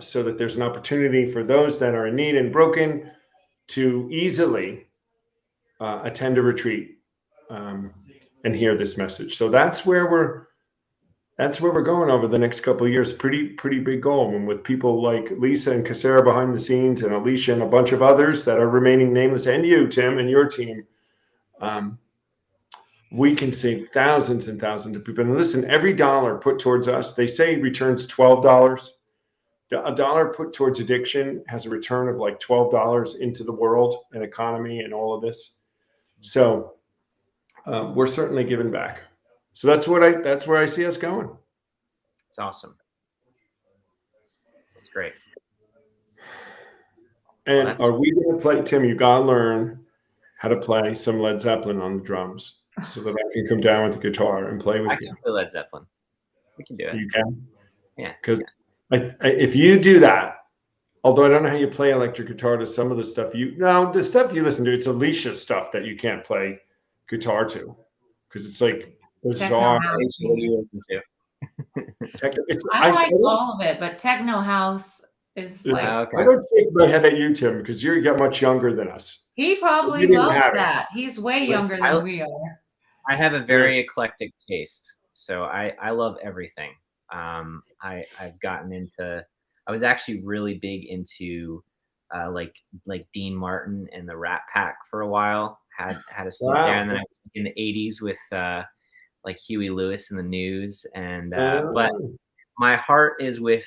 S1: so that there's an opportunity for those that are in need and broken to easily attend a retreat and hear this message. So that's where we're going over the next couple of years. Pretty big goal. And with people like Lisa and Casera behind the scenes and Alicea and a bunch of others that are remaining nameless, and you, Tim, and your team, we can save thousands and thousands of people. And listen, every dollar put towards us, they say returns $12. A dollar put towards addiction has a return of like $12 into the world and economy and all of this. So we're certainly giving back. So that's where I see us going.
S3: It's awesome. It's great.
S1: And are we going to play, Tim? You got to learn how to play some Led Zeppelin on the drums so that I can come down with the guitar and play with you.
S3: I can play Led Zeppelin. We can do it.
S1: You can?
S3: Yeah.
S1: Because if you do that, although I don't know how you play electric guitar to some of the stuff the stuff you listen to, it's Alicia stuff that you can't play guitar to. Because it's like bizarre.
S2: Techno house.
S3: What do you listen to?
S2: I like all of it, but techno house is like.
S3: Okay.
S1: I don't shake my head at you, Tim, because you got much younger than us.
S2: He probably loves that. He's way younger than we are.
S3: I have a very eclectic taste, so I love everything. I've gotten into. I was actually really big into like Dean Martin and the Rat Pack for a while. Had a stint there, and then I was in the '80s with like Huey Lewis and the News, and but my heart is with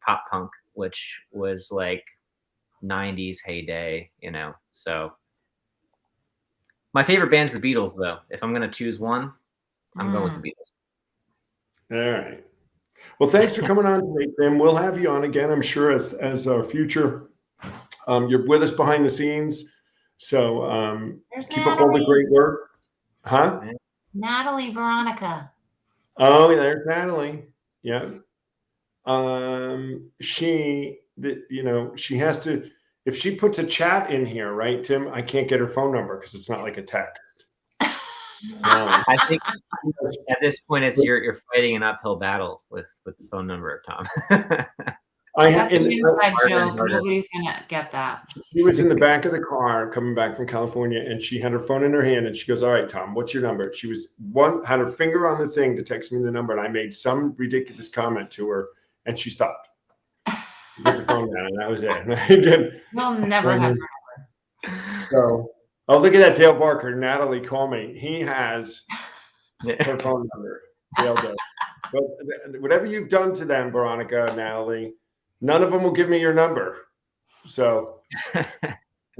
S3: pop punk, which was like '90s heyday, you know. So my favorite band's the Beatles, though. If I'm gonna choose one, I'm going with the Beatles.
S1: All right. Well, thanks for coming on today, Tim. We'll have you on again, I'm sure, as our future. You're with us behind the scenes, so keep up all the great work. Huh?
S2: Natalie Veronica.
S1: Oh, there's Natalie. Yeah. She has to. If she puts a chat in here, right, Tim? I can't get her phone number because it's not like a text.
S3: I think at this point, it's you're fighting an uphill battle with the phone number, Tom.
S2: That's an inside joke. Nobody's gonna get that.
S1: She was in the back of the car coming back from California, and she had her phone in her hand, and she goes, "All right, Tom, what's your number?" She had her finger on the thing to text me the number, and I made some ridiculous comment to her, and she stopped. She put the phone down, and that was it. Again,
S2: You'll never have her number.
S1: So, look at that, Dale Barker. Natalie, call me. He has her phone number. Dale does. But whatever you've done to them, Veronica, Natalie, none of them will give me your number. So,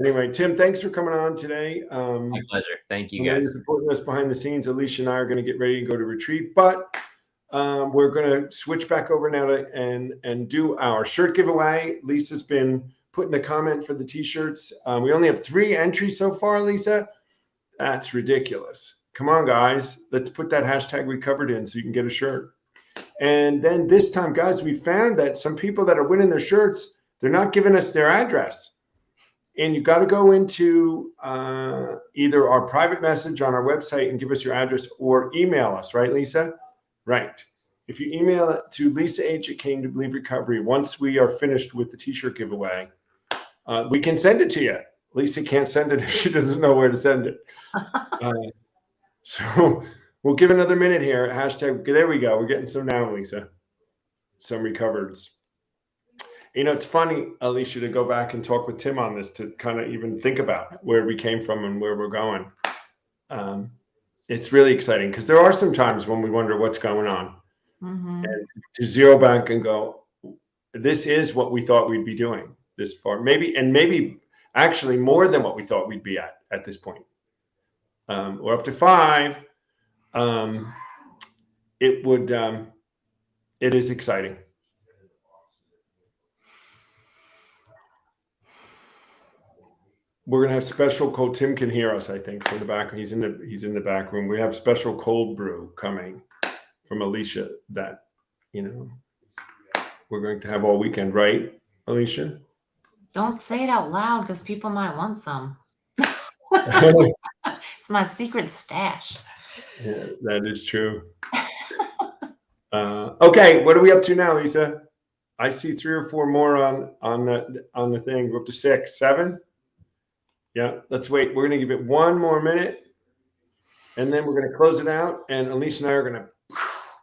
S1: anyway, Tim, thanks for coming on today.
S3: My pleasure. Thank you, guys.
S1: You're supporting us behind the scenes. Alicia and I are going to get ready to go to retreat, but we're going to switch back over now and do our shirt giveaway. Lisa's been putting the comment for the t-shirts. We only have 3 entries so far, Lisa. That's ridiculous. Come on, guys. Let's put that hashtag we covered in so you can get a shirt. And then this time, guys, we found that some people that are winning their shirts, they're not giving us their address. And you got to go into either our private message on our website and give us your address, or email us, right, Lisa? Right. If you email it to Lisa H. at Came to Believe Recovery, once we are finished with the t-shirt giveaway, we can send it to you. Lisa can't send it if she doesn't know where to send it. So we'll give another minute here. Hashtag, there we go. We're getting some now, Lisa. Some recovereds. You know, it's funny, Alicia, to go back and talk with Tim on this, to kind of even think about where we came from and where we're going. It's really exciting because there are some times when we wonder what's going on. Mm-hmm. And to zero back and go, this is what we thought we'd be doing this far. Maybe actually more than what we thought we'd be at this point. We're up to 5. It is exciting. We're gonna have special cold. Tim can hear us, I think, from the back. He's in the back room. We have special cold brew coming from Alicia that, you know, we're going to have all weekend, right, Alicia?
S2: Don't say it out loud because people might want some. It's my secret stash.
S1: Yeah, that is true. Okay, what are we up to now, Lisa? I see 3 or 4 more on the thing. We're up to 6, 7. Yeah, let's wait. We're going to give it 1 more minute, and then we're going to close it out. And Alicia and I are going to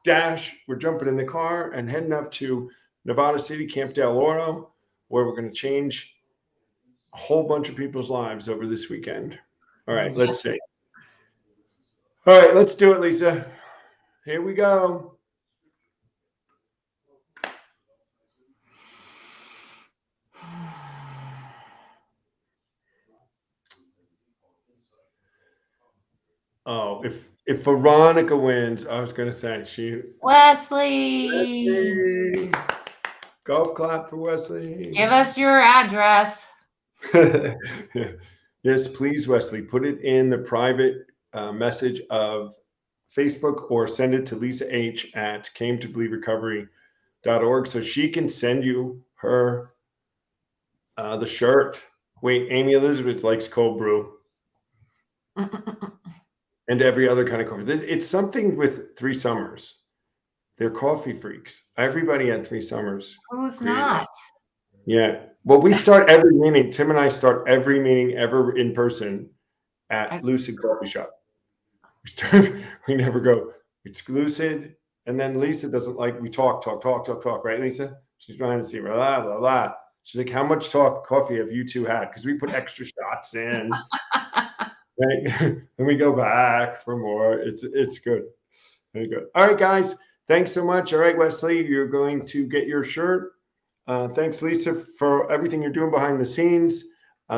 S1: dash. We're jumping in the car and heading up to Nevada City, Camp Del Oro, where we're going to change a whole bunch of people's lives over this weekend. All right, let's see. All right, let's do it, Lisa. Here we go. Oh, if Veronica wins, I was going to say
S2: Wesley.
S1: Golf clap for Wesley.
S2: Give us your address.
S1: Yes, please, Wesley. Put it in the private message of Facebook or send it to Lisa H at cametobelieverecovery.org so she can send you her the shirt. Wait, Amy Elizabeth likes cold brew and every other kind of coffee. It's something with Three Summers. They're coffee freaks. Everybody at Three Summers.
S2: Who's not?
S1: Yeah. Well, we start every meeting. Tim and I start every meeting ever in person at Lucid Coffee Shop. We never go, it's Lucid. And then Lisa doesn't like, we talk, right, Lisa? She's behind the scene, blah, blah, blah. She's like, how much coffee have you two had? Because we put extra shots in. Right? And we go back for more. It's good. Very good. All right, guys. Thanks so much. All right, Wesley, you're going to get your shirt. Thanks, Lisa, for everything you're doing behind the scenes.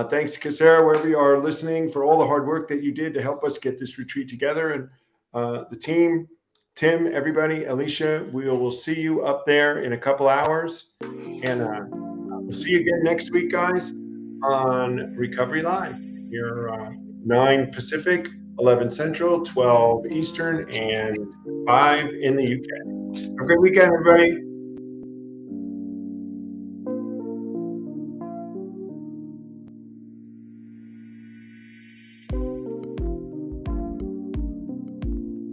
S1: Thanks, Casera, wherever you are listening, for all the hard work that you did to help us get this retreat together. And the team, Tim, everybody, Alicia, we will see you up there in a couple hours. And we'll see you again next week, guys, on Recovery Live. Here, 9 Pacific, 11 Central, 12 Eastern, and 5 in the UK. Have a great weekend, everybody.